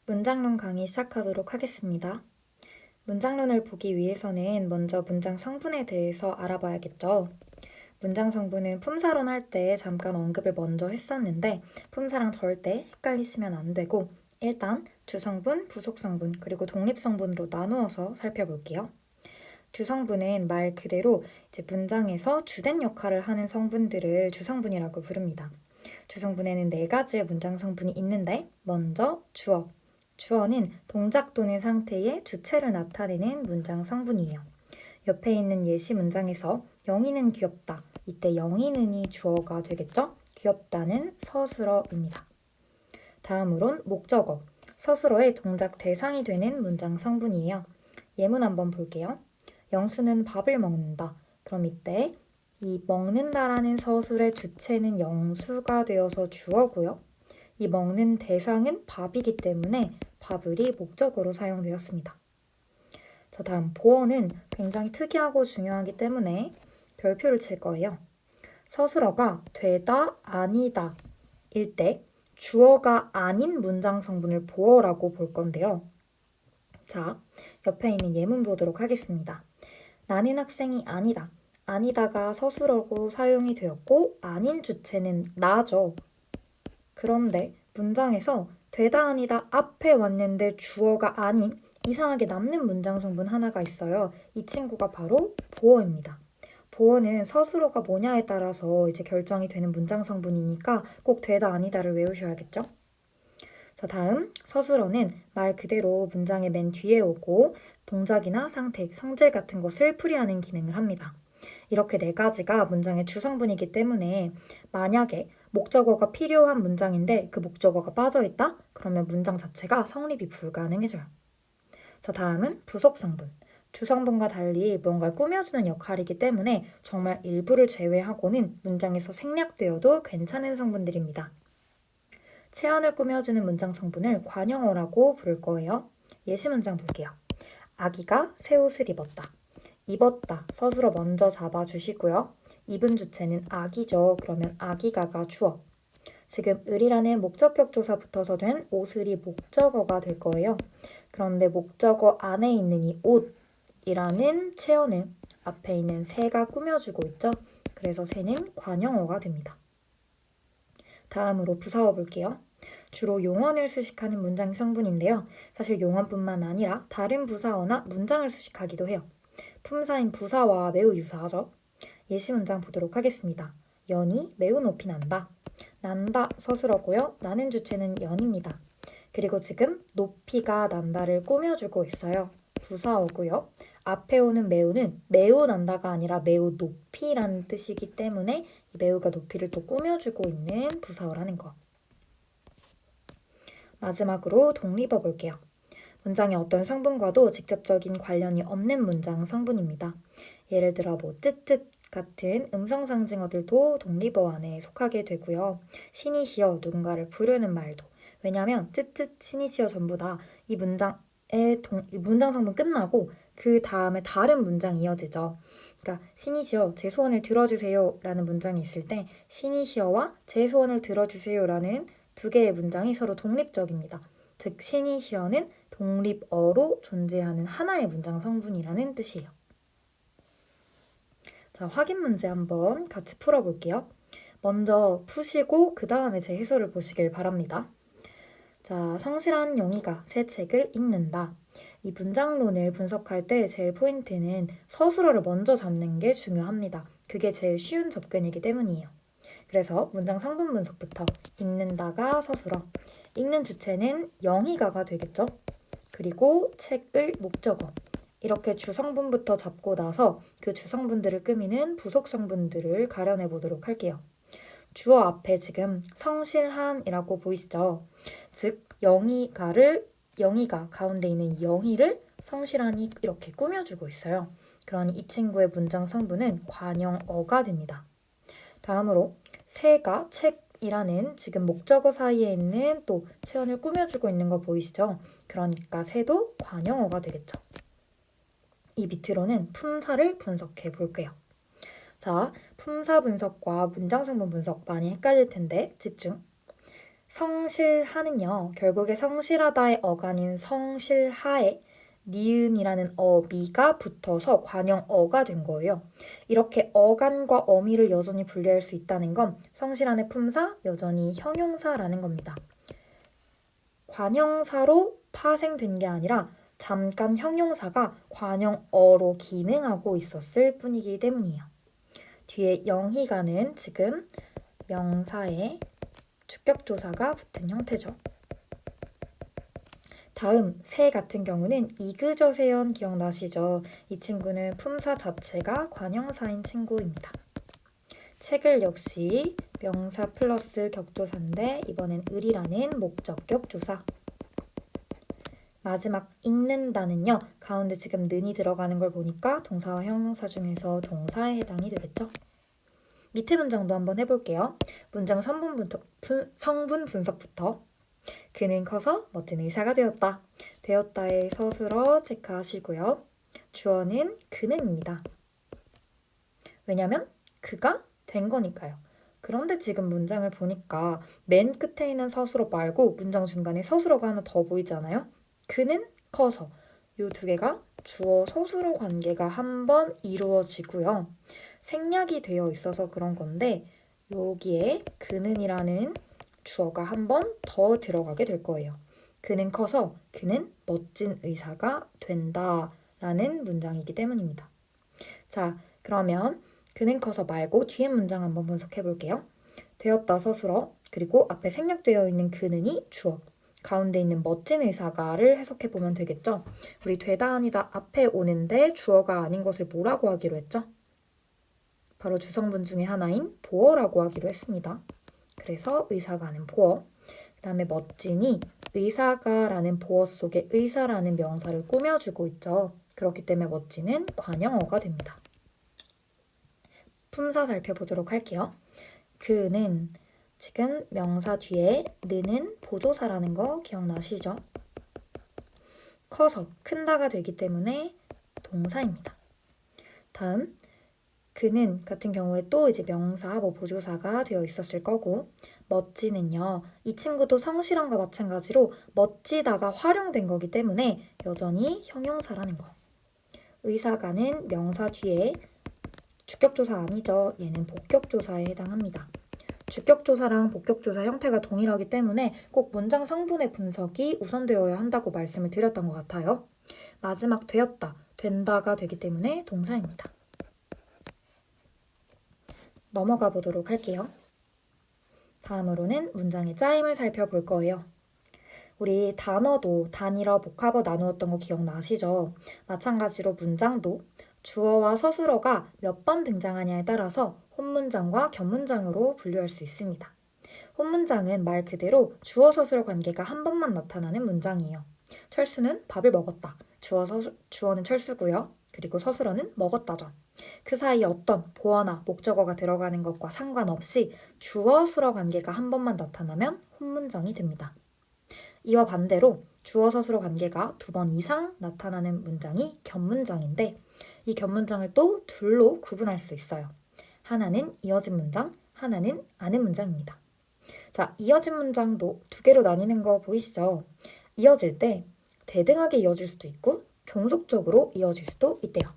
문장론 강의 시작하도록 하겠습니다. 문장론을 보기 위해서는 먼저 문장 성분에 대해서 알아봐야겠죠. 문장 성분은 품사론 할 때 잠깐 언급을 먼저 했었는데 품사랑 절대 헷갈리시면 안 되고 일단 주성분, 부속성분, 그리고 독립성분으로 나누어서 살펴볼게요. 주성분은 말 그대로 이제 문장에서 주된 역할을 하는 성분들을 주성분이라고 부릅니다. 주성분에는 4가지의 문장 성분이 있는데 먼저 주어. 주어는 동작 또는 상태의 주체를 나타내는 문장 성분이에요. 옆에 있는 예시 문장에서 영희는 귀엽다. 이때 영희는이 주어가 되겠죠? 귀엽다는 서술어입니다. 다음으론 목적어. 서술어의 동작 대상이 되는 문장 성분이에요. 예문 한번 볼게요. 영수는 밥을 먹는다. 그럼 이때 이 먹는다라는 서술의 주체는 영수가 되어서 주어고요. 이 먹는 대상은 밥이기 때문에 밥을이 목적어로 사용되었습니다. 자, 다음 보어는 굉장히 특이하고 중요하기 때문에 별표를 칠 거예요. 서술어가 되다, 아니다 일 때 주어가 아닌 문장 성분을 보어라고 볼 건데요. 자, 옆에 있는 예문 보도록 하겠습니다. 나는 학생이 아니다. 아니다가 서술어고 사용이 되었고 아닌 주체는 나죠. 그런데 문장에서 되다 아니다 앞에 왔는데 주어가 아닌 이상하게 남는 문장 성분 하나가 있어요. 이 친구가 바로 보어입니다. 보어는 서술어가 뭐냐에 따라서 이제 결정이 되는 문장 성분이니까 꼭 되다 아니다를 외우셔야겠죠? 자, 다음 서술어는 말 그대로 문장의 맨 뒤에 오고 동작이나 상태, 성질 같은 것을 풀이하는 기능을 합니다. 이렇게 4가지가 문장의 주성분이기 때문에 만약에 목적어가 필요한 문장인데 그 목적어가 빠져있다? 그러면 문장 자체가 성립이 불가능해져요. 자, 다음은 부속성분. 주성분과 달리 뭔가를 꾸며주는 역할이기 때문에 정말 일부를 제외하고는 문장에서 생략되어도 괜찮은 성분들입니다. 체언을 꾸며주는 문장 성분을 관형어라고 부를 거예요. 예시 문장 볼게요. 아기가 새 옷을 입었다. 입었다. 서술어 먼저 잡아주시고요. 입은 주체는 아기죠. 그러면 아기가가 주어. 지금 을이라는 목적격 조사 붙어서 된 옷을이 목적어가 될 거예요. 그런데 목적어 안에 있는 이 옷이라는 체언은 앞에 있는 새가 꾸며주고 있죠. 그래서 새는 관형어가 됩니다. 다음으로 부사어 볼게요. 주로 용언을 수식하는 문장 성분인데요. 사실 용언뿐만 아니라 다른 부사어나 문장을 수식하기도 해요. 품사인 부사와 매우 유사하죠. 예시 문장 보도록 하겠습니다. 연이 매우 높이 난다. 난다 서술어고요. 나는 주체는 연입니다. 그리고 지금 높이가 난다를 꾸며주고 있어요. 부사어고요. 앞에 오는 매우는 매우 난다가 아니라 매우 높이라는 뜻이기 때문에 매우가 높이를 또 꾸며주고 있는 부사어라는 거. 마지막으로 독립어 볼게요. 문장의 어떤 성분과도 직접적인 관련이 없는 문장 성분입니다. 예를 들어 쯧쯧 같은 음성 상징어들도 독립어 안에 속하게 되고요. 신이시여 누군가를 부르는 말도. 왜냐하면 쯧쯧 신이시여 전부 다 이 문장 성분 끝나고 그 다음에 다른 문장이 이어지죠. 그러니까 신이시여 제 소원을 들어주세요 라는 문장이 있을 때 신이시여와 제 소원을 들어주세요 라는 2개의 문장이 서로 독립적입니다. 즉 신이시여는 독립어로 존재하는 하나의 문장 성분이라는 뜻이에요. 자, 확인 문제 한번 같이 풀어볼게요. 먼저 푸시고 그 다음에 제 해설을 보시길 바랍니다. 자, 성실한 영희가 새 책을 읽는다. 이 문장론을 분석할 때 제일 포인트는 서술어를 먼저 잡는 게 중요합니다. 그게 제일 쉬운 접근이기 때문이에요. 그래서 문장 성분 분석부터 읽는다가 서술어, 읽는 주체는 영희가가 되겠죠. 그리고 책을 목적어, 이렇게 주성분부터 잡고 나서 그 주성분들을 꾸미는 부속성분들을 가려내 보도록 할게요. 주어 앞에 지금 성실한이라고 보이시죠? 즉 영희가 가운데 있는 영희를 성실한이 이렇게 꾸며주고 있어요. 그러니 이 친구의 문장 성분은 관형어가 됩니다. 다음으로 새가 책이라는 지금 목적어 사이에 있는 또 체언을 꾸며주고 있는 거 보이시죠? 그러니까 새도 관형어가 되겠죠. 이 밑으로는 품사를 분석해 볼게요. 자, 품사 분석과 문장 성분 분석 많이 헷갈릴 텐데 집중. 성실하는요, 결국에 성실하다의 어간인 성실하에 니은이라는 어미가 붙어서 관형어가 된 거예요. 이렇게 어간과 어미를 여전히 분리할 수 있다는 건 성실한의 품사, 여전히 형용사라는 겁니다. 관형사로 파생된 게 아니라 잠깐 형용사가 관형어로 기능하고 있었을 뿐이기 때문이에요. 뒤에 영희가는 지금 명사에 주격조사가 붙은 형태죠. 다음 새 같은 경우는 이그저세연 기억나시죠? 이 친구는 품사 자체가 관형사인 친구입니다. 책을 역시 명사 플러스 격조사인데 이번엔 을이라는 목적격 조사. 마지막 읽는다는요. 가운데 지금 는이 들어가는 걸 보니까 동사와 형용사 중에서 동사에 해당이 되겠죠. 밑에 문장도 한번 해볼게요. 문장 성분 분석부터. 그는 커서 멋진 의사가 되었다. 되었다의 서술어 체크하시고요. 주어는 그는입니다. 왜냐면 그가 된 거니까요. 그런데 지금 문장을 보니까 맨 끝에 있는 서술어 말고 문장 중간에 서술어가 하나 더 보이지 않아요? 그는 커서 이 두 개가 주어 서술어 관계가 한 번 이루어지고요. 생략이 되어 있어서 그런 건데 여기에 그는이라는 주어가 한 번 더 들어가게 될 거예요. 그는 커서 그는 멋진 의사가 된다 라는 문장이기 때문입니다. 자, 그러면 그는 커서 말고 뒤에 문장 한번 분석해 볼게요. 되었다 서술어, 그리고 앞에 생략되어 있는 그는이 주어, 가운데 있는 멋진 의사가를 해석해 보면 되겠죠. 우리 되다 아니다 앞에 오는데 주어가 아닌 것을 뭐라고 하기로 했죠? 바로 주성분 중에 하나인 보어라고 하기로 했습니다. 그래서 의사가는 보어, 그 다음에 멋진이 의사가라는 보어 속에 의사라는 명사를 꾸며주고 있죠. 그렇기 때문에 멋진은 관형어가 됩니다. 품사 살펴보도록 할게요. 그는 지금 명사 뒤에 는은 보조사라는 거 기억나시죠? 커서 큰다가 되기 때문에 동사입니다. 다음 그는 같은 경우에 또 이제 명사 보조사가 되어 있었을 거고 멋지는요. 이 친구도 성실함과 마찬가지로 멋지다가 활용된 거기 때문에 여전히 형용사라는 거. 의사가는 명사 뒤에 주격조사 아니죠. 얘는 복격조사에 해당합니다. 주격조사랑 복격조사 형태가 동일하기 때문에 꼭 문장 성분의 분석이 우선되어야 한다고 말씀을 드렸던 것 같아요. 마지막 되었다, 된다가 되기 때문에 동사입니다. 넘어가 보도록 할게요. 다음으로는 문장의 짜임을 살펴볼 거예요. 우리 단어도 단일어, 복합어 나누었던 거 기억나시죠? 마찬가지로 문장도 주어와 서술어가 몇 번 등장하냐에 따라서 혼문장과 견문장으로 분류할 수 있습니다. 혼문장은 말 그대로 주어 서술어 관계가 한 번만 나타나는 문장이에요. 철수는 밥을 먹었다. 주어는 철수고요. 그리고 서술어는 먹었다죠. 그 사이에 어떤 보어나 목적어가 들어가는 것과 상관없이 주어 수어 관계가 한 번만 나타나면 혼문장이 됩니다. 이와 반대로 주어 서술어 관계가 두 번 이상 나타나는 문장이 견문장인데 이 견문장을 또 둘로 구분할 수 있어요. 하나는 이어진 문장, 하나는 아는 문장입니다. 자, 이어진 문장도 두 개로 나뉘는 거 보이시죠? 이어질 때 대등하게 이어질 수도 있고 종속적으로 이어질 수도 있대요.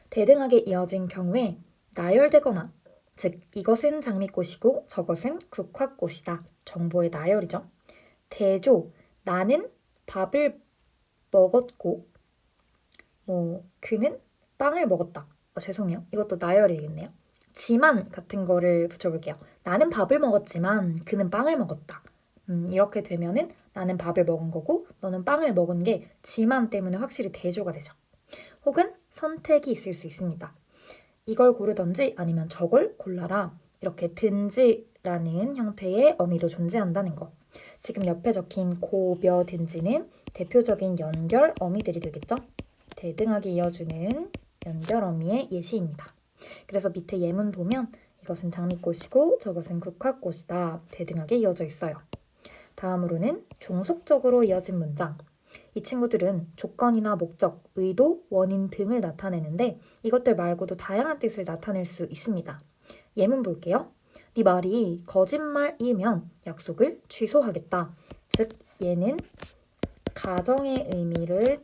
대등하게 이어진 경우에 나열되거나, 즉 이것은 장미꽃이고 저것은 국화꽃이다. 정보의 나열이죠. 대조, 나는 밥을 먹었고 그는 빵을 먹었다. 죄송해요. 이것도 나열이겠네요. 지만 같은 거를 붙여볼게요. 나는 밥을 먹었지만 그는 빵을 먹었다. 이렇게 되면은 나는 밥을 먹은 거고 너는 빵을 먹은 게 지만 때문에 확실히 대조가 되죠. 혹은 선택이 있을 수 있습니다. 이걸 고르던지 아니면 저걸 골라라. 이렇게 든지라는 형태의 어미도 존재한다는 거. 지금 옆에 적힌 고, 며, 든지는 대표적인 연결 어미들이 되겠죠? 대등하게 이어주는 연결 어미의 예시입니다. 그래서 밑에 예문 보면 이것은 장미꽃이고 저것은 국화꽃이다. 대등하게 이어져 있어요. 다음으로는 종속적으로 이어진 문장. 이 친구들은 조건이나 목적, 의도, 원인 등을 나타내는데 이것들 말고도 다양한 뜻을 나타낼 수 있습니다. 예문 볼게요. 네 말이 거짓말이면 약속을 취소하겠다. 즉 얘는 가정의 의미를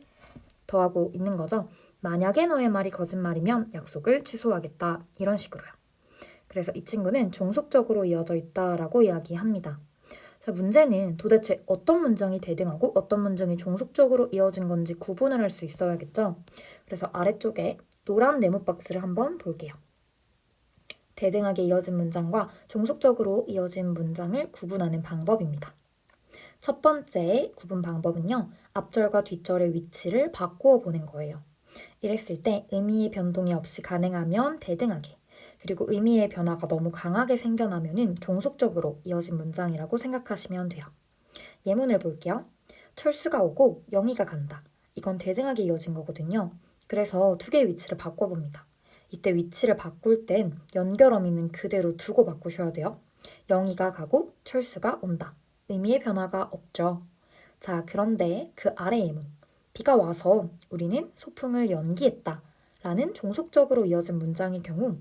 더하고 있는 거죠. 만약에 너의 말이 거짓말이면 약속을 취소하겠다. 이런 식으로요. 그래서 이 친구는 종속적으로 이어져 있다라고 이야기합니다. 자, 문제는 도대체 어떤 문장이 대등하고 어떤 문장이 종속적으로 이어진 건지 구분을 할 수 있어야겠죠. 그래서 아래쪽에 노란 네모 박스를 한번 볼게요. 대등하게 이어진 문장과 종속적으로 이어진 문장을 구분하는 방법입니다. 첫 번째 구분 방법은요. 앞절과 뒷절의 위치를 바꾸어 보는 거예요. 이랬을 때 의미의 변동이 없이 가능하면 대등하게, 그리고 의미의 변화가 너무 강하게 생겨나면은 종속적으로 이어진 문장이라고 생각하시면 돼요. 예문을 볼게요. 철수가 오고 영희가 간다. 이건 대등하게 이어진 거거든요. 그래서 두 개의 위치를 바꿔봅니다. 이때 위치를 바꿀 땐 연결 어미는 그대로 두고 바꾸셔야 돼요. 영희가 가고 철수가 온다. 의미의 변화가 없죠. 자, 그런데 그 아래 예문. 비가 와서 우리는 소풍을 연기했다. 라는 종속적으로 이어진 문장의 경우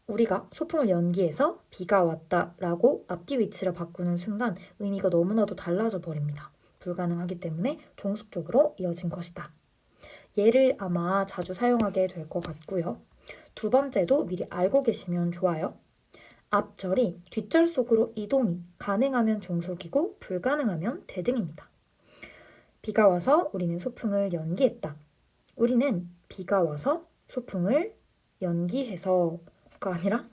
우리가 소풍을 연기해서 비가 왔다 라고 앞뒤 위치를 바꾸는 순간 의미가 너무나도 달라져 버립니다. 불가능하기 때문에 종속적으로 이어진 것이다. 얘를 아마 자주 사용하게 될 것 같고요. 두 번째도 미리 알고 계시면 좋아요. 앞절이 뒷절 속으로 이동이 가능하면 종속이고 불가능하면 대등입니다. 비가 와서 우리는 소풍을 연기했다. 우리는 비가 와서 소풍을 연기해서가 아니라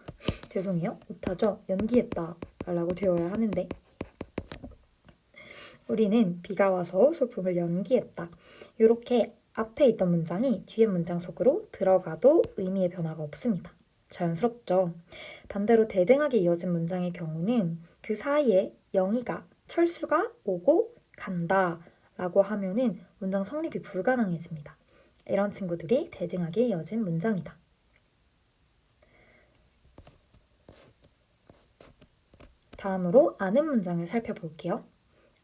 죄송해요. 못하죠. 연기했다 라고 되어야 하는데 우리는 비가 와서 소풍을 연기했다. 이렇게 앞에 있던 문장이 뒤에 문장 속으로 들어가도 의미의 변화가 없습니다. 자연스럽죠. 반대로 대등하게 이어진 문장의 경우는 그 사이에 영희가 철수가 오고 간다 라고 하면은 문장 성립이 불가능해집니다. 이런 친구들이 대등하게 이어진 문장이다. 다음으로 아는 문장을 살펴볼게요.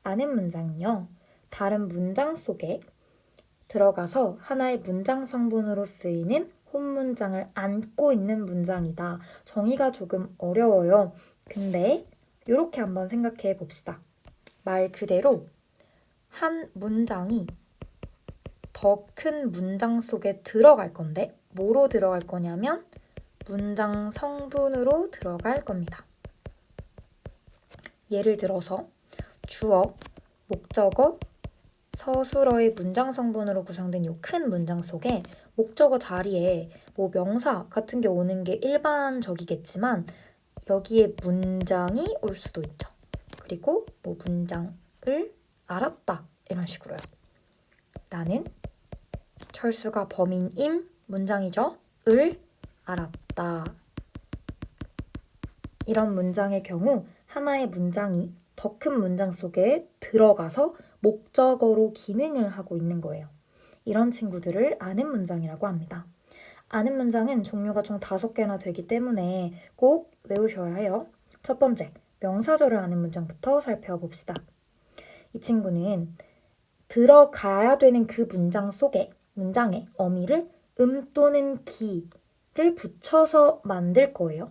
아는 문장은요. 다른 문장 속에 들어가서 하나의 문장 성분으로 쓰이는 혼문장을 안고 있는 문장이다. 정의가 조금 어려워요. 근데 이렇게 한번 생각해 봅시다. 말 그대로 한 문장이 더 큰 문장 속에 들어갈 건데 뭐로 들어갈 거냐면 문장 성분으로 들어갈 겁니다. 예를 들어서 주어, 목적어, 서술어의 문장 성분으로 구성된 이 큰 문장 속에 목적어 자리에 뭐 명사 같은 게 오는 게 일반적이겠지만 여기에 문장이 올 수도 있죠. 그리고 뭐 문장을 알았다 이런 식으로요. 나는 철수가 범인임 문장이죠. 을 알았다. 이런 문장의 경우 하나의 문장이 더 큰 문장 속에 들어가서 목적어로 기능을 하고 있는 거예요. 이런 친구들을 아는 문장이라고 합니다. 아는 문장은 종류가 총 5개나 되기 때문에 꼭 외우셔야 해요. 첫 번째, 명사절을 아는 문장부터 살펴봅시다. 이 친구는 들어가야 되는 그 문장 속에 문장에 어미를 또는 기를 붙여서 만들 거예요.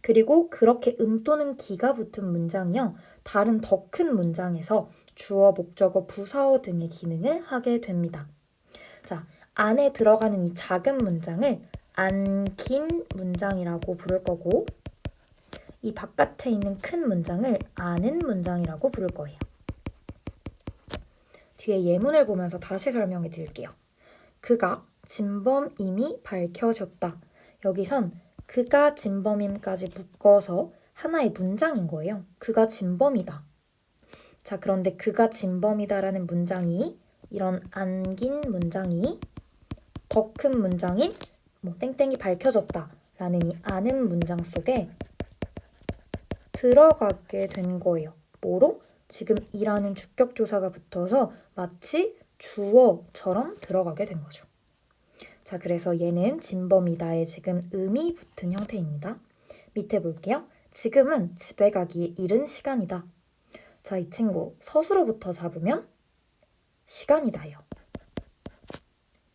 그리고 그렇게 또는 기가 붙은 문장이요. 다른 더 큰 문장에서 주어, 목적어, 부사어 등의 기능을 하게 됩니다. 자, 안에 들어가는 이 작은 문장을 안긴 문장이라고 부를 거고 이 바깥에 있는 큰 문장을 아는 문장이라고 부를 거예요. 뒤에 예문을 보면서 다시 설명해 드릴게요. 그가 진범임이 밝혀졌다. 여기선 그가 진범임까지 묶어서 하나의 문장인 거예요. 그가 진범이다. 자, 그런데 그가 진범이다라는 문장이 이런 안긴 문장이 더 큰 문장인 뭐 땡땡이 밝혀졌다 라는 이 아는 문장 속에 들어가게 된 거예요. 뭐로? 지금 이라는 주격조사가 붙어서 마치 주어처럼 들어가게 된 거죠. 자, 그래서 얘는 진범이다에 지금 음이 붙은 형태입니다. 밑에 볼게요. 지금은 집에 가기에 이른 시간이다. 자, 이 친구 서술어부터 잡으면 시간이다요.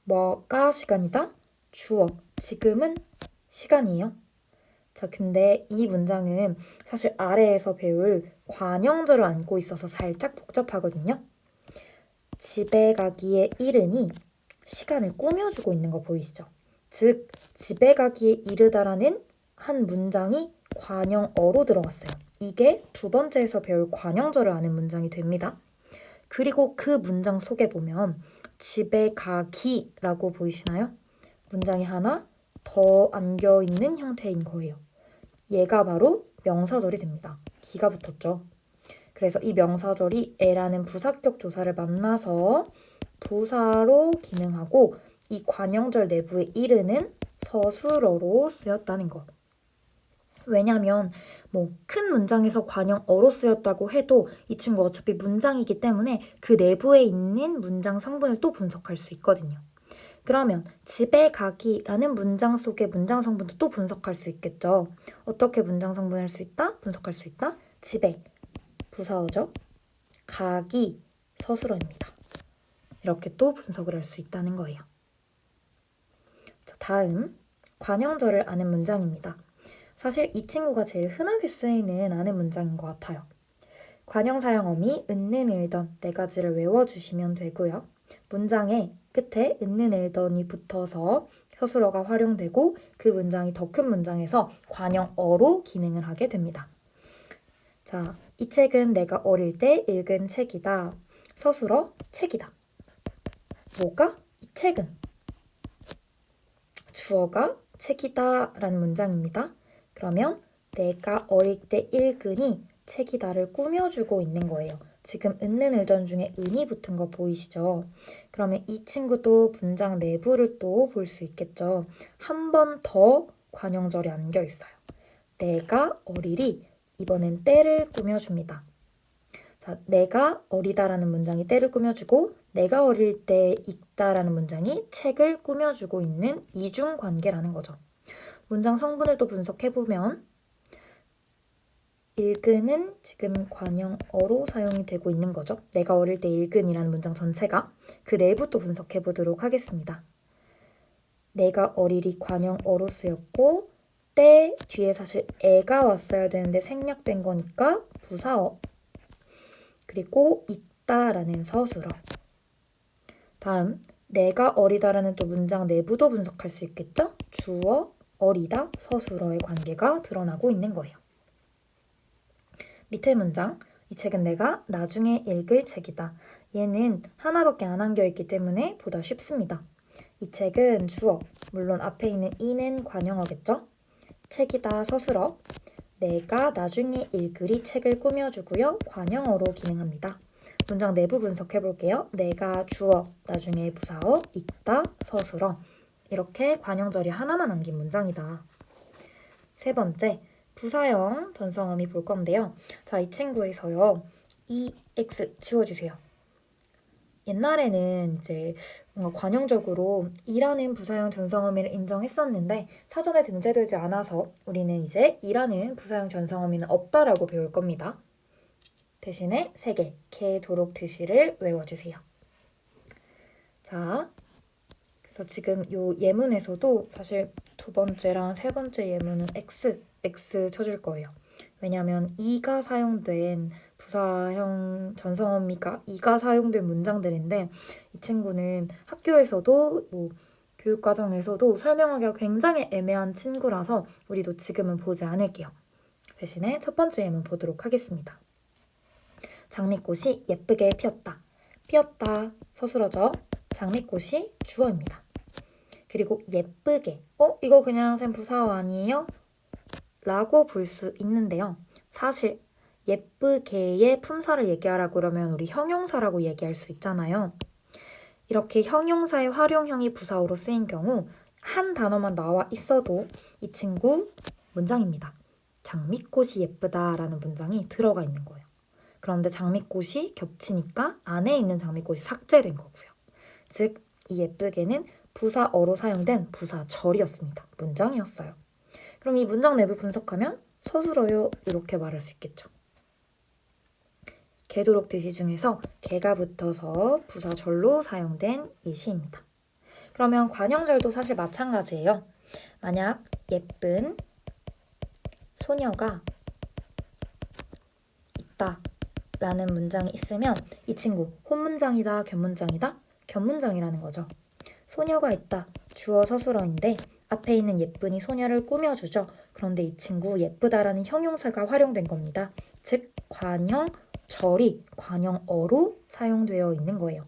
뭐가 시간이다? 주어. 지금은 시간이에요. 자, 근데 이 문장은 사실 아래에서 배울 관형절을 안고 있어서 살짝 복잡하거든요. 집에 가기에 이르니 시간을 꾸며주고 있는 거 보이시죠? 즉, 집에 가기에 이르다라는 한 문장이 관형어로 들어갔어요. 이게 두 번째에서 배울 관형절을 아는 문장이 됩니다. 그리고 그 문장 속에 보면 집에 가기라고 보이시나요? 문장이 하나 더 안겨있는 형태인 거예요. 얘가 바로 명사절이 됩니다. 기가 붙었죠. 그래서 이 명사절이 에라는 부사격 조사를 만나서 부사로 기능하고 이 관형절 내부에 이르는 서술어로 쓰였다는 거. 왜냐면 큰 문장에서 관형어로 쓰였다고 해도 이 친구 어차피 문장이기 때문에 그 내부에 있는 문장 성분을 또 분석할 수 있거든요. 그러면 집에 가기라는 문장 속의 문장 성분도 또 분석할 수 있겠죠. 어떻게 문장 성분할 수 있다? 분석할 수 있다? 집에 부사어죠. 가기 서술어입니다. 이렇게 또 분석을 할 수 있다는 거예요. 자, 다음 관형절을 아는 문장입니다. 사실 이 친구가 제일 흔하게 쓰이는 아는 문장인 것 같아요. 관형사형어미 은는 을던 네 가지를 외워주시면 되고요. 문장의 끝에 은는 을던이 붙어서 서술어가 활용되고 그 문장이 더 큰 문장에서 관형어로 기능을 하게 됩니다. 자, 이 책은 내가 어릴 때 읽은 책이다. 서술어 책이다. 뭐가? 이 책은. 주어가 책이다 라는 문장입니다. 그러면 내가 어릴 때 읽으니 책이다를 꾸며주고 있는 거예요. 지금 은는 을던 중에 은이 붙은 거 보이시죠? 그러면 이 친구도 문장 내부를 또 볼 수 있겠죠. 한 번 더 관형절이 안겨 있어요. 내가 어리리 이번엔 때를 꾸며줍니다. 자, 내가 어리다라는 문장이 때를 꾸며주고 내가 어릴 때 읽다라는 문장이 책을 꾸며주고 있는 이중관계라는 거죠. 문장 성분을 또 분석해보면 읽은은 지금 관형어로 사용이 되고 있는 거죠. 내가 어릴 때 읽은이라는 문장 전체가 그 내부 또 분석해보도록 하겠습니다. 내가 어리리 관형어로 쓰였고 때 뒤에 사실 애가 왔어야 되는데 생략된 거니까 부사어 그리고 있다라는 서술어. 다음 내가 어리다라는 또 문장 내부도 분석할 수 있겠죠? 주어, 어리다, 서술어의 관계가 드러나고 있는 거예요. 밑에 문장, 이 책은 내가 나중에 읽을 책이다. 얘는 하나밖에 안 안겨있기 때문에 보다 쉽습니다. 이 책은 주어, 물론 앞에 있는 이는 관형어겠죠? 책이다 서술어, 내가 나중에 읽으리 책을 꾸며주고요. 관형어로 기능합니다. 문장 내부 분석해볼게요. 내가 주어, 나중에 부사어, 있다, 서술어. 이렇게 관형절이 하나만 남긴 문장이다. 세 번째, 부사형 전성어미 볼 건데요. 자, 이 친구에서요. EX 지워주세요. 옛날에는 이제 뭔가 관용적으로 이라는 부사형 전성어미를 인정했었는데 사전에 등재되지 않아서 우리는 이제 이라는 부사형 전성어미는 없다라고 배울 겁니다. 대신에 3개, 개, 도록, 드시를 외워주세요. 자, 그래서 지금 요 예문에서도 사실 두 번째랑 세 번째 예문은 X 쳐줄 거예요. 왜냐하면 이가 사용된 부사형 전성어미가 이가 사용된 문장들인데 이 친구는 학교에서도 교육과정에서도 설명하기가 굉장히 애매한 친구라서 우리도 지금은 보지 않을게요. 대신에 첫 번째 예문 보도록 하겠습니다. 장미꽃이 예쁘게 피었다. 피었다 서술어죠. 장미꽃이 주어입니다. 그리고 예쁘게 이거 그냥 쌤 부사어 아니에요? 라고 볼 수 있는데요. 사실 예쁘게의 품사를 얘기하라고 그러면 우리 형용사라고 얘기할 수 있잖아요. 이렇게 형용사의 활용형이 부사어로 쓰인 경우 한 단어만 나와 있어도 이 친구 문장입니다. 장미꽃이 예쁘다라는 문장이 들어가 있는 거예요. 그런데 장미꽃이 겹치니까 안에 있는 장미꽃이 삭제된 거고요. 즉, 이 예쁘게는 부사어로 사용된 부사절이었습니다. 문장이었어요. 그럼 이 문장 내부 분석하면 서술어요 이렇게 말할 수 있겠죠. 개도록 드시 중에서 개가 붙어서 부사절로 사용된 예시입니다. 그러면 관형절도 사실 마찬가지예요. 만약 예쁜 소녀가 있다 라는 문장이 있으면 이 친구 혼문장이다, 견문장이다? 견문장이라는 거죠. 소녀가 있다, 주어 서술어인데 앞에 있는 예쁜이 소녀를 꾸며주죠. 그런데 이 친구 예쁘다라는 형용사가 활용된 겁니다. 즉 관형 절이 관형어로 사용되어 있는 거예요.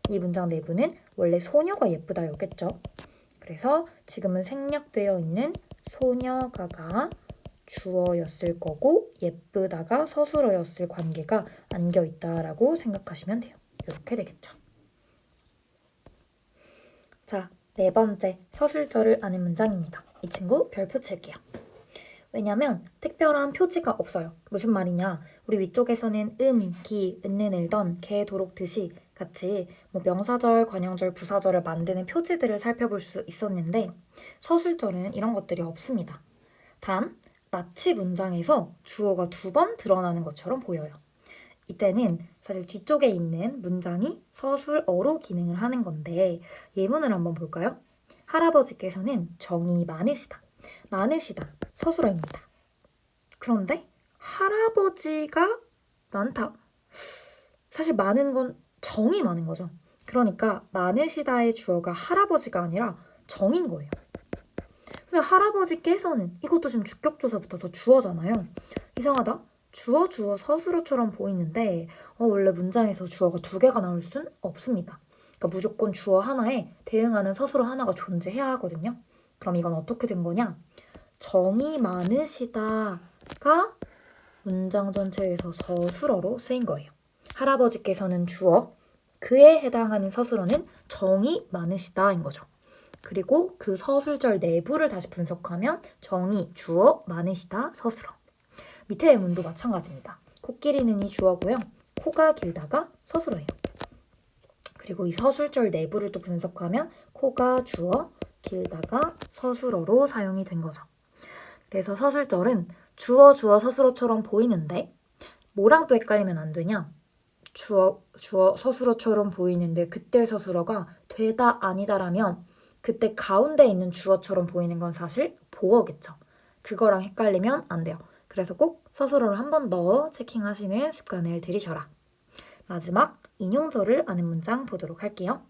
이 문장 내부는 원래 소녀가 예쁘다였겠죠. 그래서 지금은 생략되어 있는 소녀가가 주어였을 거고 예쁘다가 서술어였을 관계가 안겨있다라고 생각하시면 돼요. 이렇게 되겠죠. 자, 네 번째 서술절을 아는 문장입니다. 이 친구 별표 칠게요. 왜냐면 특별한 표지가 없어요. 무슨 말이냐? 우리 위쪽에서는 기, 은는 을던, 개, 도록, 듯이 같이 명사절, 관형절, 부사절을 만드는 표지들을 살펴볼 수 있었는데 서술절은 이런 것들이 없습니다. 단, 마치 문장에서 주어가 2번 드러나는 것처럼 보여요. 이때는 사실 뒤쪽에 있는 문장이 서술어로 기능을 하는 건데 예문을 한번 볼까요? 할아버지께서는 정이 많으시다. 많으시다. 서술어입니다. 그런데 할아버지가 많다. 사실 많은 건 정이 많은 거죠. 그러니까 많으시다의 주어가 할아버지가 아니라 정인 거예요. 근데 할아버지께서는 이것도 지금 주격조사 붙어서 주어잖아요. 이상하다. 주어 서술어처럼 보이는데 원래 문장에서 주어가 2개가 나올 순 없습니다. 그러니까 무조건 주어 하나에 대응하는 서술어 하나가 존재해야 하거든요. 그럼 이건 어떻게 된 거냐? 정이 많으시다가 문장 전체에서 서술어로 쓰인 거예요. 할아버지께서는 주어, 그에 해당하는 서술어는 정이 많으시다인 거죠. 그리고 그 서술절 내부를 다시 분석하면 정이, 주어, 많으시다, 서술어. 밑에 예문도 마찬가지입니다. 코끼리는 이 주어고요. 코가 길다가 서술어예요. 그리고 이 서술절 내부를 또 분석하면 코가 주어, 길다가 서술어로 사용이 된 거죠. 그래서 서술절은 주어 서술어처럼 보이는데 뭐랑 또 헷갈리면 안 되냐? 주어 서술어처럼 보이는데 그때 서술어가 되다 아니다라면 그때 가운데 있는 주어처럼 보이는 건 사실 보어겠죠. 그거랑 헷갈리면 안 돼요. 그래서 꼭 서술어를 한 번 더 체킹하시는 습관을 들이셔라. 마지막 인용절을 아는 문장 보도록 할게요.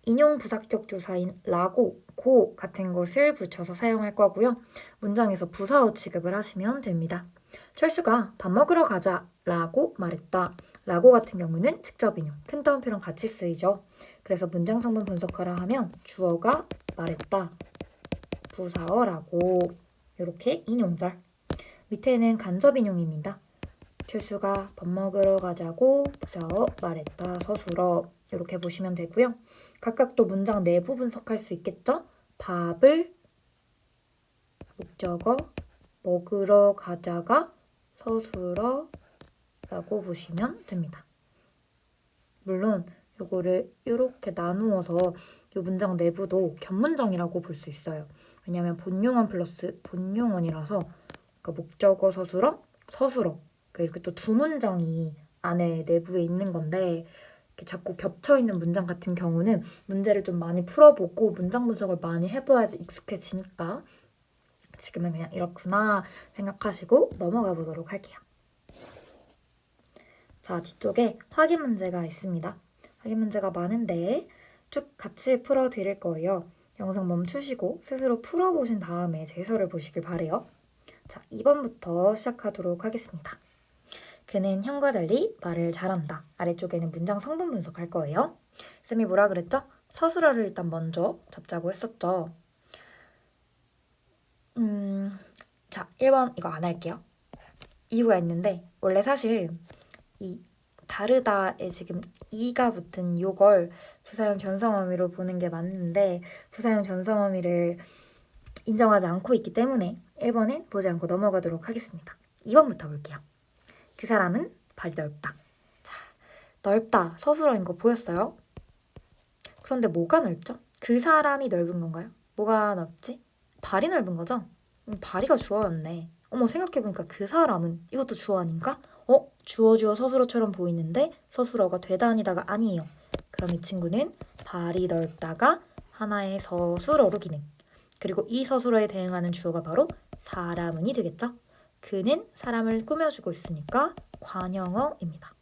인용 부사격 조사인 라고, 고 같은 것을 붙여서 사용할 거고요. 문장에서 부사어 취급을 하시면 됩니다. 철수가 밥 먹으러 가자 라고 말했다. 라고 같은 경우는 직접 인용, 큰 따옴표랑 같이 쓰이죠. 그래서 문장 성분 분석하라 하면 주어가 말했다. 부사어라고 이렇게 인용절. 밑에는 간접 인용입니다. 철수가 밥 먹으러 가자고 부사어 말했다. 서술어 이렇게 보시면 되고요. 각각 또 문장 내부 분석할 수 있겠죠? 밥을 목적어 먹으러 가자가 서술어라고 보시면 됩니다. 물론 요거를 이렇게 나누어서 이 문장 내부도 견문장이라고 볼 수 있어요. 왜냐하면 본용어 플러스 본용어이라서 그러니까 목적어 서술어, 서술어 이렇게 또 2문장이 안에 내부에 있는 건데 이렇게 자꾸 겹쳐있는 문장 같은 경우는 문제를 좀 많이 풀어보고 문장 분석을 많이 해봐야지 익숙해지니까 지금은 그냥 이렇구나 생각하시고 넘어가 보도록 할게요. 자, 뒤쪽에 확인 문제가 있습니다. 확인 문제가 많은데 쭉 같이 풀어드릴 거예요. 영상 멈추시고 스스로 풀어보신 다음에 제 해설을 보시길 바래요. 자, 2번부터 시작하도록 하겠습니다. 그는 형과 달리 말을 잘한다. 아래쪽에는 문장 성분 분석할 거예요. 쌤이 뭐라 그랬죠? 서술어를 일단 먼저 잡자고 했었죠. 자, 1번 이거 안 할게요. 이유가 있는데 원래 사실 이 다르다에 지금 이가 붙은 요걸 부사형 전성 어미로 보는 게 맞는데 부사형 전성 어미를 인정하지 않고 있기 때문에 1번은 보지 않고 넘어가도록 하겠습니다. 2번부터 볼게요. 그 사람은 발이 넓다. 자, 넓다. 서술어인 거 보였어요? 그런데 뭐가 넓죠? 그 사람이 넓은 건가요? 뭐가 넓지? 발이 넓은 거죠? 발이가 주어였네. 어머, 생각해보니까 그 사람은 이것도 주어 아닌가? 주어 서술어처럼 보이는데 서술어가 되다 아니다가 아니에요. 그럼 이 친구는 발이 넓다가 하나의 서술어로 기능. 그리고 이 서술어에 대응하는 주어가 바로 사람은이 되겠죠? 그는 사람을 꾸며주고 있으니까 관형어입니다.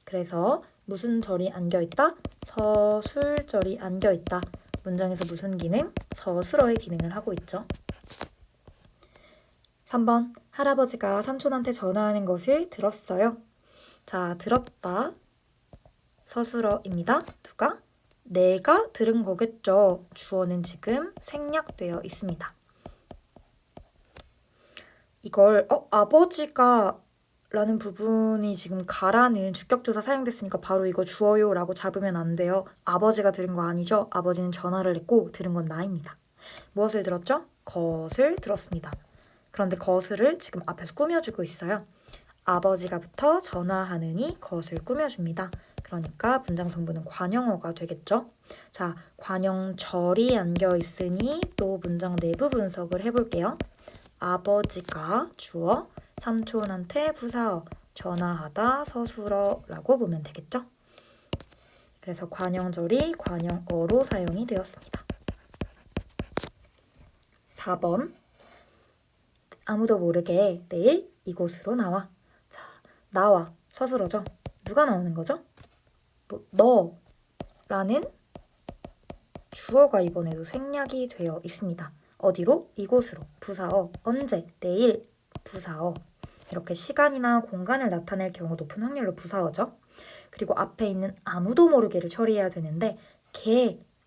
그래서 무슨 절이 안겨있다? 서술절이 안겨있다. 문장에서 무슨 기능? 서술어의 기능을 하고 있죠. 3번 할아버지가 삼촌한테 전화하는 것을 들었어요. 자, 들었다. 서술어입니다. 누가? 내가 들은 거겠죠. 주어는 지금 생략되어 있습니다. 이걸 아버지가 라는 부분이 지금 가라는 주격조사 사용됐으니까 바로 이거 주어요 라고 잡으면 안 돼요. 아버지가 들은 거 아니죠? 아버지는 전화를 했고 들은 건 나입니다. 무엇을 들었죠? 것을 들었습니다. 그런데 것을 지금 앞에서 꾸며주고 있어요. 아버지가부터 전화하느니 것을 꾸며줍니다. 그러니까 문장 성분은 관형어가 되겠죠. 자, 관형절이 안겨있으니 또 문장 내부 분석을 해볼게요. 아버지가 주어, 삼촌한테 부사어, 전화하다 서술어라고 보면 되겠죠. 그래서 관형절이 관형어로 사용이 되었습니다. 4번 아무도 모르게 내일 이곳으로 나와. 자, 나와 서술어죠. 누가 나오는 거죠? 너라는 주어가 이번에도 생략이 되어 있습니다. 어디로? 이곳으로. 부사어. 언제? 내일. 부사어. 이렇게 시간이나 공간을 나타낼 경우 높은 확률로 부사어죠. 그리고 앞에 있는 아무도 모르게를 처리해야 되는데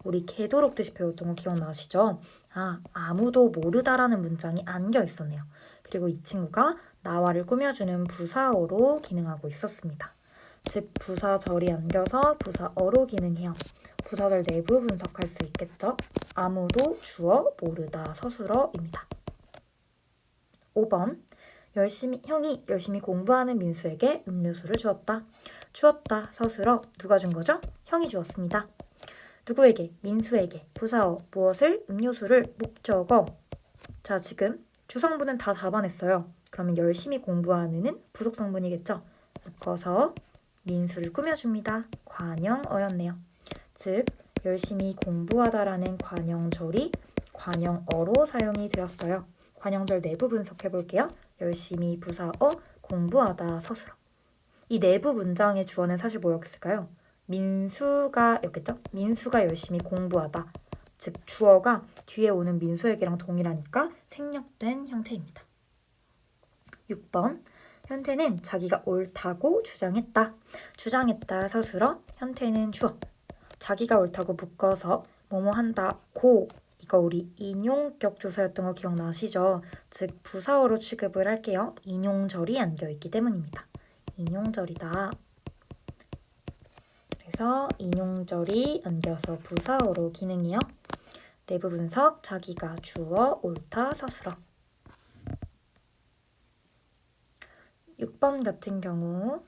우리 개도록 듯이 배웠던 거 기억나시죠? 아무도 모르다라는 문장이 안겨 있었네요. 그리고 이 친구가 나와를 꾸며주는 부사어로 기능하고 있었습니다. 즉 부사절이 안겨서 부사어로 기능해요. 부사절 내부 분석할 수 있겠죠? 아무도 주어, 모르다 서술어입니다. 5번 형이 열심히 공부하는 민수에게 음료수를 주었다. 주었다 서술어 누가 준 거죠? 형이 주었습니다. 누구에게? 민수에게. 부사어 무엇을? 음료수를. 목적어. 자, 지금 주성분은 다 잡아냈어요. 그러면 열심히 공부하는은 부속성분이겠죠? 묶어서 민수를 꾸며줍니다. 관형어였네요. 즉 열심히 공부하다라는 관형절이 관형어로 사용이 되었어요. 관형절 내부 분석해볼게요. 열심히 부사어, 공부하다 서술어. 이 내부 문장의 주어는 사실 뭐였을까요? 민수가였겠죠? 민수가 열심히 공부하다. 즉 주어가 뒤에 오는 민수에게랑 동일하니까 생략된 형태입니다. 6번 현태는 자기가 옳다고 주장했다. 주장했다 서술어, 현태는 주어. 자기가 옳다고 묶어서 뭐뭐 한다 고 이거 우리 인용격 조사였던 거 기억나시죠? 즉 부사어로 취급을 할게요. 인용절이 안겨있기 때문입니다. 인용절이다. 그래서 인용절이 안겨서 부사어로 기능해요. 내부 분석 자기가 주어 옳다 서술어. 6번 같은 경우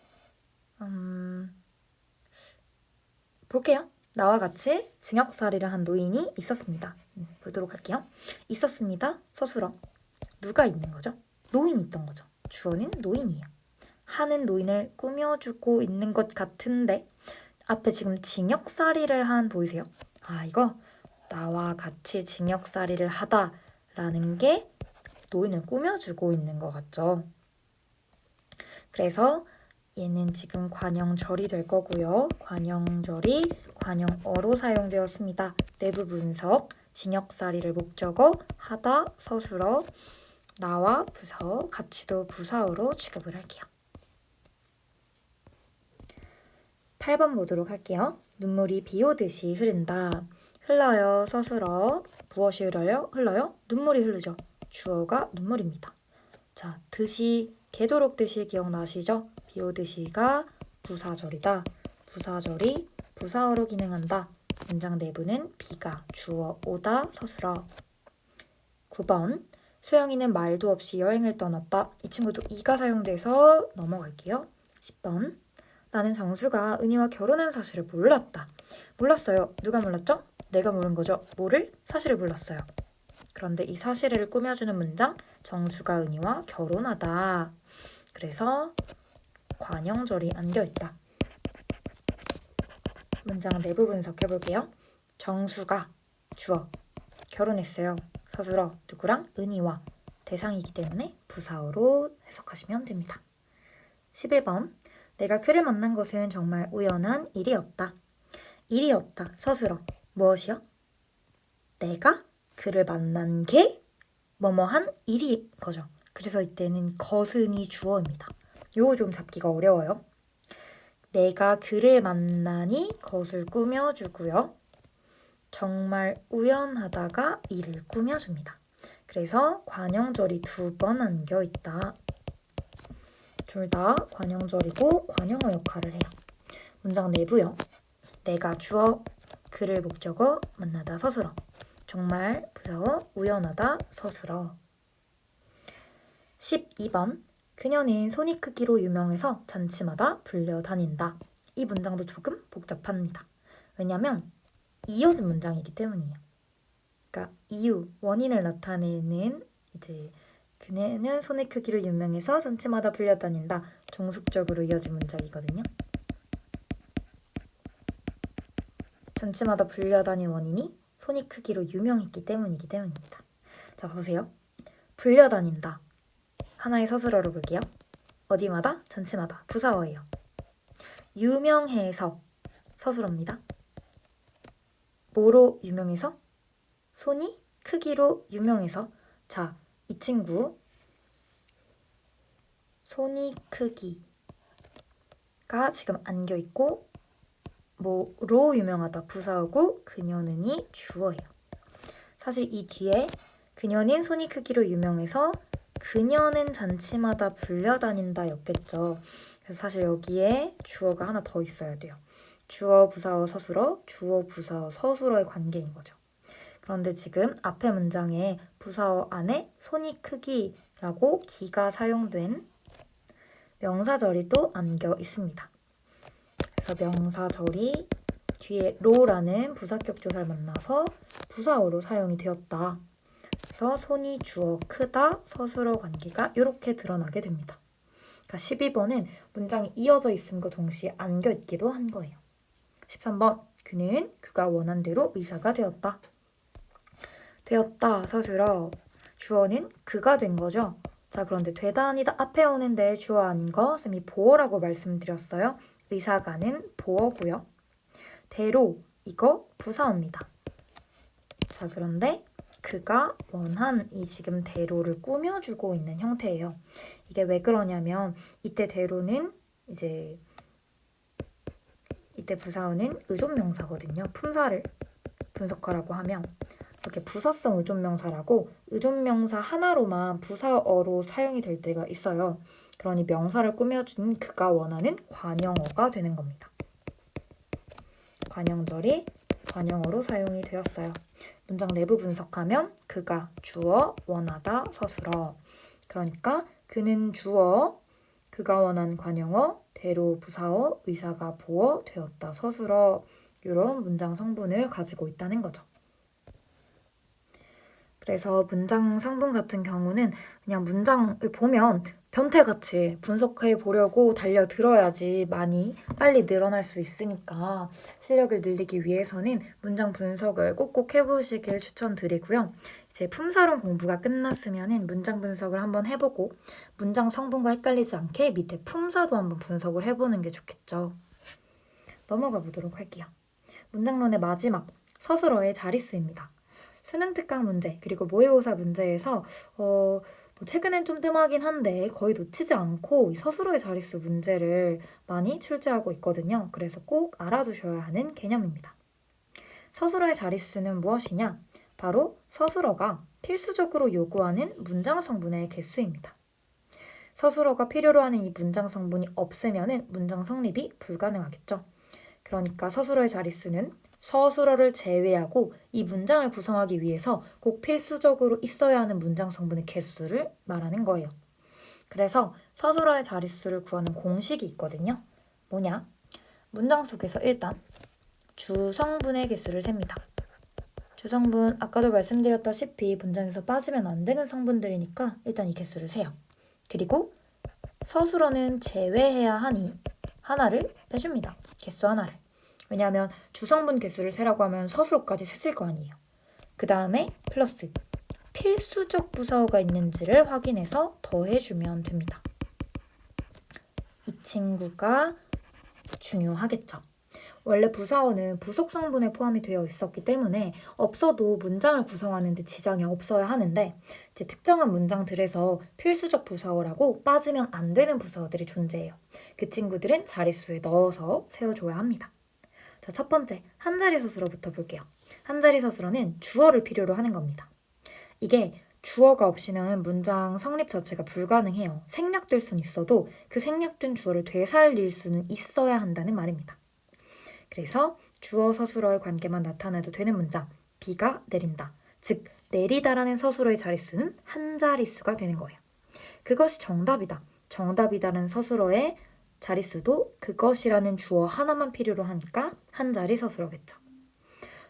볼게요. 나와 같이 징역살이를 한 노인이 있었습니다. 보도록 할게요. 있었습니다. 서술어. 누가 있는 거죠? 노인이 있던 거죠. 주어는 노인이에요. 하는 노인을 꾸며주고 있는 것 같은데 앞에 지금 징역살이를 한 보이세요? 이거 나와 같이 징역살이를 하다라는 게 노인을 꾸며주고 있는 것 같죠. 그래서 얘는 지금 관형절이 될 거고요. 관형절이 관형어로 사용되었습니다. 내부 분석, 징역살이를 목적어, 하다, 서술어, 나와 부사어, 같이도 부사어로 취급을 할게요. 8번 보도록 할게요. 눈물이 비 오듯이 흐른다. 흘러요, 서술어. 무엇이 흘러요? 흘러요? 눈물이 흐르죠. 주어가 눈물입니다. 자, 듯이, 개도록 듯이 기억나시죠? 비 오듯이가 부사절이다. 부사절이 부사어로 기능한다. 문장 내부는 비가 주어 오다 서술어. 9번 수영이는 말도 없이 여행을 떠났다. 이 친구도 이가 사용돼서 넘어갈게요. 10번 나는 정수가 은희와 결혼한 사실을 몰랐다. 몰랐어요. 누가 몰랐죠? 내가 모른 거죠. 뭐를? 사실을 몰랐어요. 그런데 이 사실을 꾸며주는 문장 정수가 은희와 결혼하다. 그래서 관형절이 안겨있다. 문장 내부 분석해볼게요. 정수가 주어 결혼했어요. 서술어 누구랑? 은희와 대상이기 때문에 부사어로 해석하시면 됩니다. 11번. 내가 그를 만난 것은 정말 우연한 일이었다. 일이었다. 서술어. 무엇이요? 내가 그를 만난 게 뭐뭐한 일이 거죠. 그래서 이때는 것은이 주어입니다. 요거 좀 잡기가 어려워요. 내가 그를 만나니 것을 꾸며주고요. 정말 우연하다가 일을 꾸며줍니다. 그래서 관형절이 2번 안겨있다. 둘 다 관형절이고 관형어 역할을 해요. 문장 내부요. 내가 주어, 그를 목적어, 만나다 서술어. 정말 부사어, 우연하다 서술어. 12번. 그녀는 손이 크기로 유명해서 잔치마다 불려다닌다. 이 문장도 조금 복잡합니다. 왜냐면 이어진 문장이기 때문이에요. 그러니까 이유, 원인을 나타내는 이제 그녀는 손의 크기로 유명해서 잔치마다 불려다닌다. 종속적으로 이어진 문장이거든요. 잔치마다 불려다닌 원인이 손이 크기로 유명했기 때문입니다. 자, 보세요. 불려다닌다. 하나의 서술어로 볼게요. 어디마다? 잔치마다. 부사어예요. 유명해서 서술어입니다. 뭐로 유명해서? 손이 크기로 유명해서. 자, 이 친구 손이 크기가 지금 안겨있고 뭐로 유명하다 부사어고 그녀는이 주어예요. 사실 이 뒤에 그녀는 손이 크기로 유명해서 그녀는 잔치마다 불려다닌다 였겠죠. 그래서 사실 여기에 주어가 하나 더 있어야 돼요. 주어, 부사어, 서술어, 주어, 부사어, 서술어의 관계인 거죠. 그런데 지금 앞에 문장에 부사어 안에 손이 크기라고 기가 사용된 명사절이 또 안겨 있습니다. 그래서 명사절이 뒤에 로라는 부사격 조사를 만나서 부사어로 사용이 되었다. 그래서 손이 주어 크다 서술어 관계가 이렇게 드러나게 됩니다. 그러니까 12번은 문장이 이어져 있음과 동시에 안겨 있기도 한 거예요. 13번. 그는 그가 원한 대로 의사가 되었다. 되었다 서술어. 주어는 그가 된 거죠. 자, 그런데 되다 아니다 앞에 오는데 주어 아닌 거 쌤이 보어라고 말씀드렸어요. 의사가는 보어고요. 대로 이거 부사어입니다. 자, 그런데 그가 원한 이 지금 대로를 꾸며주고 있는 형태예요. 이게 왜 그러냐면 이때 대로는 이제 이때 부사어는 의존명사거든요. 품사를 분석하라고 하면 이렇게 부사성 의존명사라고 의존명사 하나로만 부사어로 사용이 될 때가 있어요. 그러니 명사를 꾸며주는 그가 원하는 관형어가 되는 겁니다. 관형절이 관형어로 사용이 되었어요. 문장 내부 분석하면 그가 주어, 원하다, 서술어. 그러니까 그는 주어, 그가 원한 관형어, 대로 부사어, 의사가 보어, 되었다, 서술어. 이런 문장 성분을 가지고 있다는 거죠. 그래서 문장 성분 같은 경우는 그냥 문장을 보면 변태같이 분석해 보려고 달려들어야지 많이 빨리 늘어날 수 있으니까 실력을 늘리기 위해서는 문장 분석을 꼭꼭 해보시길 추천드리고요. 이제 품사론 공부가 끝났으면 문장 분석을 한번 해보고 문장 성분과 헷갈리지 않게 밑에 품사도 한번 분석을 해보는 게 좋겠죠. 넘어가 보도록 할게요. 문장론의 마지막 서술어의 자릿수입니다. 수능 특강 문제 그리고 모의고사 문제에서 최근엔 좀 뜸하긴 한데 거의 놓치지 않고 이 서술어의 자릿수 문제를 많이 출제하고 있거든요. 그래서 꼭 알아두셔야 하는 개념입니다. 서술어의 자릿수는 무엇이냐? 바로 서술어가 필수적으로 요구하는 문장 성분의 개수입니다. 서술어가 필요로 하는 이 문장 성분이 없으면 문장 성립이 불가능하겠죠. 그러니까 서술어의 자릿수는 서술어를 제외하고 이 문장을 구성하기 위해서 꼭 필수적으로 있어야 하는 문장 성분의 개수를 말하는 거예요. 그래서 서술어의 자릿수를 구하는 공식이 있거든요. 뭐냐? 문장 속에서 일단 주성분의 개수를 셉니다. 주성분, 아까도 말씀드렸다시피 문장에서 빠지면 안 되는 성분들이니까 일단 이 개수를 세요. 그리고 서술어는 제외해야 하니 하나를 빼줍니다. 개수 하나를. 왜냐하면 주성분 개수를 세라고 하면 서술어까지 셌을 거 아니에요. 그 다음에 플러스 필수적 부사어가 있는지를 확인해서 더해주면 됩니다. 이 친구가 중요하겠죠. 원래 부사어는 부속 성분에 포함이 되어 있었기 때문에 없어도 문장을 구성하는 데 지장이 없어야 하는데 이제 특정한 문장들에서 필수적 부사어라고 빠지면 안 되는 부사어들이 존재해요. 그 친구들은 자릿수에 넣어서 세워줘야 합니다. 자, 첫 번째, 한자리 서술어부터 볼게요. 한자리 서술어는 주어를 필요로 하는 겁니다. 이게 주어가 없이는 문장 성립 자체가 불가능해요. 생략될 수는 있어도 그 생략된 주어를 되살릴 수는 있어야 한다는 말입니다. 그래서 주어 서술어의 관계만 나타나도 되는 문장, 비가 내린다. 즉, 내리다라는 서술어의 자릿수는 한 자릿수가 되는 거예요. 그것이 정답이다. 정답이다라는 서술어의 자릿수도 그것이라는 주어 하나만 필요로 하니까 한 자리 서술어겠죠.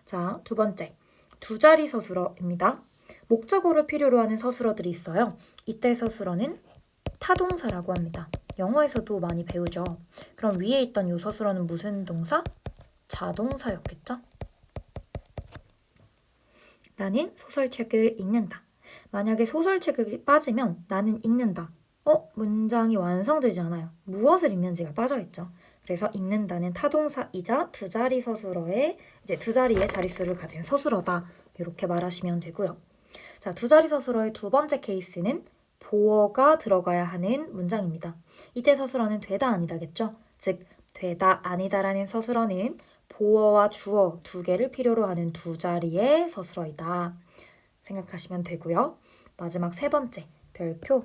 자, 두 번째, 두 자리 서술어입니다. 목적어를 필요로 하는 서술어들이 있어요. 이때 서술어는 타동사라고 합니다. 영어에서도 많이 배우죠. 그럼 위에 있던 이 서술어는 무슨 동사? 자동사였겠죠? 나는 소설책을 읽는다. 만약에 소설책을 빠지면 나는 읽는다. 문장이 완성되지 않아요. 무엇을 읽는지가 빠져있죠. 그래서 읽는다는 타동사이자 두 자리 서술어의 이제 두 자리의 자릿수를 가진 서술어다. 이렇게 말하시면 되고요. 자, 두 자리 서술어의 두 번째 케이스는 보어가 들어가야 하는 문장입니다. 이때 서술어는 되다 아니다겠죠? 즉, 되다 아니다라는 서술어는 보어와 주어 두 개를 필요로 하는 두 자리의 서술어이다. 생각하시면 되고요. 마지막 세 번째, 별표.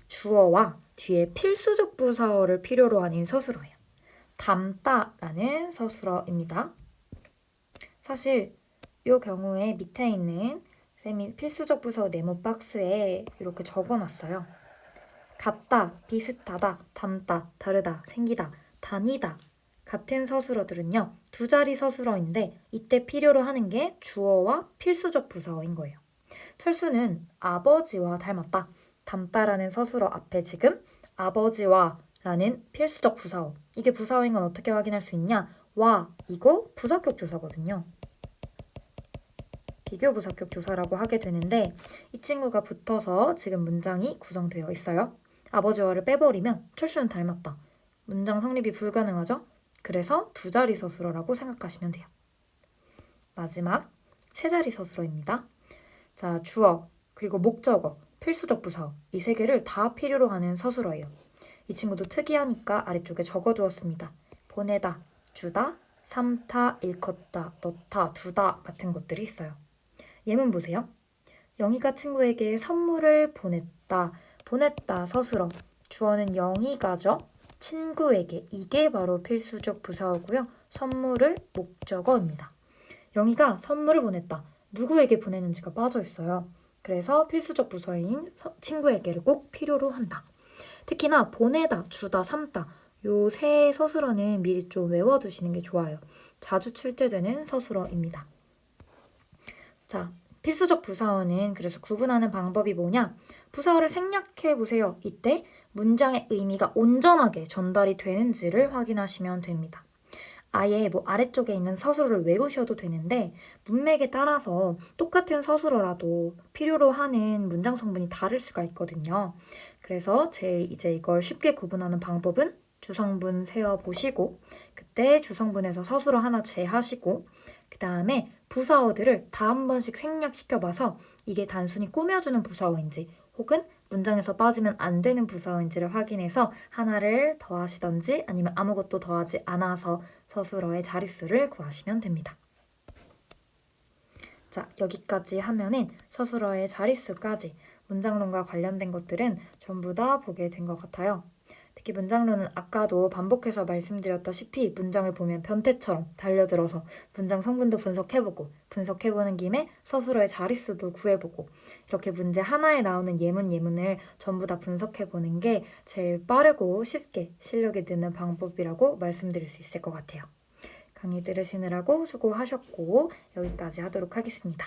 주어와 뒤에 필수적 부사어를 필요로 하는 서술어예요. 담다라는 서술어입니다. 사실 이 경우에 밑에 있는 쌤이 필수적 부사어 네모 박스에 이렇게 적어놨어요. 같다, 비슷하다, 닮다, 다르다, 생기다, 다니다 같은 서술어들은요. 두 자리 서술어인데 이때 필요로 하는 게 주어와 필수적 부사어인 거예요. 철수는 아버지와 닮았다. 닮다라는 서술어 앞에 지금 아버지와 라는 필수적 부사어. 이게 부사어인 건 어떻게 확인할 수 있냐? 와, 이거 부사격 조사거든요. 비교 부사격 조사라고 하게 되는데 이 친구가 붙어서 지금 문장이 구성되어 있어요. 아버지와를 빼버리면 철수는 닮았다. 문장 성립이 불가능하죠? 그래서 두 자리 서술어라고 생각하시면 돼요. 마지막 세 자리 서술어입니다. 자, 주어, 그리고 목적어, 필수적 부사어 이 세 개를 다 필요로 하는 서술어예요. 이 친구도 특이하니까 아래쪽에 적어두었습니다. 보내다, 주다, 삼다, 일컫다, 넣다, 두다 같은 것들이 있어요. 예문 보세요. 영희가 친구에게 선물을 보냈다. 보냈다 서술어. 주어는 영희가죠. 친구에게. 이게 바로 필수적 부사어고요. 선물을 목적어입니다. 영희가 선물을 보냈다. 누구에게 보내는지가 빠져 있어요. 그래서 필수적 부사어인 친구에게를 꼭 필요로 한다. 특히나 보내다, 주다, 삼다 요 세 서술어는 미리 좀 외워두시는 게 좋아요. 자주 출제되는 서술어입니다. 자, 필수적 부사어는 그래서 구분하는 방법이 뭐냐? 부사어를 생략해보세요. 이때 문장의 의미가 온전하게 전달이 되는지를 확인하시면 됩니다. 아예 아래쪽에 있는 서술어를 외우셔도 되는데 문맥에 따라서 똑같은 서술어라도 필요로 하는 문장 성분이 다를 수가 있거든요. 그래서 이제 이걸 쉽게 구분하는 방법은 주성분 세어보시고 그때 주성분에서 서술어 하나 제하시고 그 다음에 부사어들을 다 한 번씩 생략시켜봐서 이게 단순히 꾸며주는 부사어인지 혹은 문장에서 빠지면 안 되는 부사어인지를 확인해서 하나를 더하시던지 아니면 아무것도 더하지 않아서 서술어의 자릿수를 구하시면 됩니다. 자, 여기까지 하면은 서술어의 자릿수까지 문장론과 관련된 것들은 전부 다 보게 된 것 같아요. 특히 문장론은 아까도 반복해서 말씀드렸다시피 문장을 보면 변태처럼 달려들어서 문장 성분도 분석해보는 김에 서술어의 자릿수도 구해보고 이렇게 문제 하나에 나오는 예문을 전부 다 분석해보는 게 제일 빠르고 쉽게 실력이 느는 방법이라고 말씀드릴 수 있을 것 같아요. 강의 들으시느라고 수고하셨고 여기까지 하도록 하겠습니다.